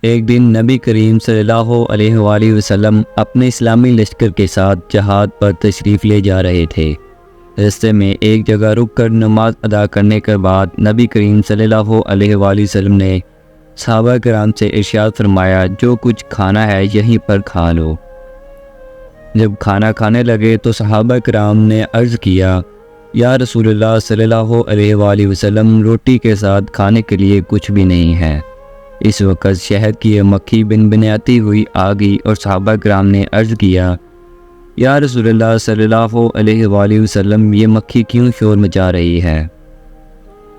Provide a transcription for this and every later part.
ایک دن نبی کریم صلی اللہ علیہ وآلہ وسلم اپنے اسلامی لشکر کے ساتھ جہاد پر تشریف لے جا رہے تھے۔ راستے میں ایک جگہ رک کر نماز ادا کرنے کے بعد نبی کریم صلی اللہ علیہ وآلہ وسلم نے صحابہ کرام سے ارشاد فرمایا، جو کچھ کھانا ہے یہیں پر کھا لو۔ جب کھانا کھانے لگے تو صحابہ کرام نے عرض کیا، یا رسول اللہ صلی اللہ علیہ وآلہ وسلم، روٹی کے ساتھ کھانے کے لیے کچھ بھی نہیں ہے۔ اس وقت شہد کی یہ مکھی بنبناتی ہوئی آ گئی اور صحابہ کرام نے عرض کیا، یا رسول اللہ صلی اللہ علیہ وآلہ وسلم، یہ مکھی کیوں شور مچا رہی ہے؟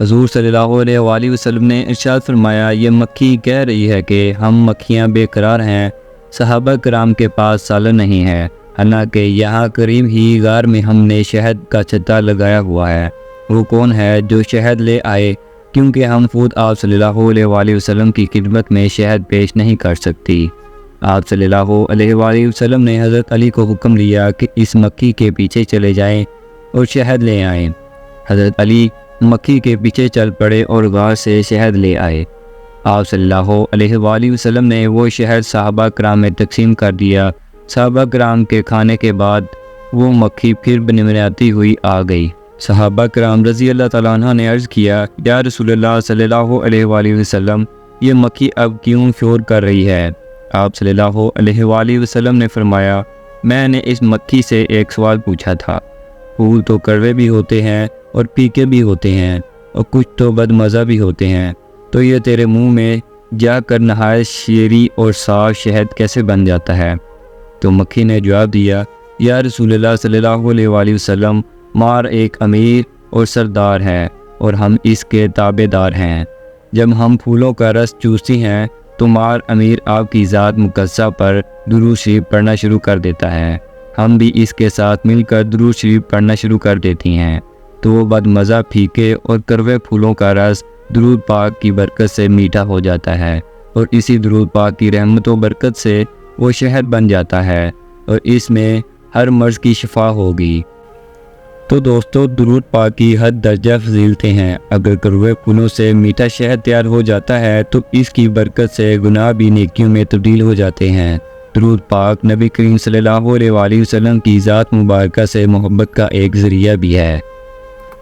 حضور صلی اللہ علیہ وآلہ وسلم نے ارشاد فرمایا، یہ مکھی کہہ رہی ہے کہ ہم مکھیاں بے قرار ہیں، صحابہ کرام کے پاس سالن نہیں ہے، حالانکہ یہاں قریب ہی غار میں ہم نے شہد کا چھتا لگایا ہوا ہے۔ وہ کون ہے جو شہد لے آئے، کیونکہ ہم خود آپ صلی اللہ علیہ وآلہ وسلم کی خدمت میں شہد پیش نہیں کر سکتی۔ آپ صلی اللہ علیہ وآلہ وسلم نے حضرت علی کو حکم دیا کہ اس مکھی کے پیچھے چلے جائیں اور شہد لے آئیں۔ حضرت علی مکھی کے پیچھے چل پڑے اور غار سے شہد لے آئے۔ آپ صلی اللہ علیہ وآلہ وسلم نے وہ شہد صحابہ کرام میں تقسیم کر دیا۔ صحابہ کرام کے کھانے کے بعد وہ مکھی پھر بنبناتی ہوئی آ گئی۔ صحابہ کرام رضی اللہ تعالیٰ عنہ نے عرض کیا، یا رسول اللہ صلی اللہ علیہ وآلہ وسلم، یہ مکھی اب کیوں شور کر رہی ہے؟ آپ صلی اللہ علیہ وآلہ وسلم نے فرمایا، میں نے اس مکھی سے ایک سوال پوچھا تھا، پھول تو کڑوے بھی ہوتے ہیں اور پھیکے بھی ہوتے ہیں اور کچھ تو بد مزہ بھی ہوتے ہیں، تو یہ تیرے منہ میں جا کر نہایت شیریں اور صاف شہد کیسے بن جاتا ہے؟ تو مکھی نے جواب دیا، یا رسول اللہ صلی اللہ علیہ وآلہ وسلم، مار ایک امیر اور سردار ہے اور ہم اس کے تابع دار ہیں۔ جب ہم پھولوں کا رس چوستی ہیں تو مار امیر آپ کی ذات مقدسہ پر درود شریف پڑھنا شروع کر دیتا ہے، ہم بھی اس کے ساتھ مل کر درود شریف پڑھنا شروع کر دیتی ہیں، تو وہ بد مزہ پھیکے اور کڑوے پھولوں کا رس درود پاک کی برکت سے میٹھا ہو جاتا ہے، اور اسی درود پاک کی رحمت و برکت سے وہ شہد بن جاتا ہے، اور اس میں ہر مرض کی شفا ہوگی۔ تو دوستو، درود پاک کی حد درجہ فضیلتیں ہیں۔ اگر کڑوے پھولوں سے میٹھا شہد تیار ہو جاتا ہے تو اس کی برکت سے گناہ بھی نیکیوں میں تبدیل ہو جاتے ہیں۔ درود پاک نبی کریم صلی اللہ علیہ وآلہ وسلم کی ذات مبارکہ سے محبت کا ایک ذریعہ بھی ہے۔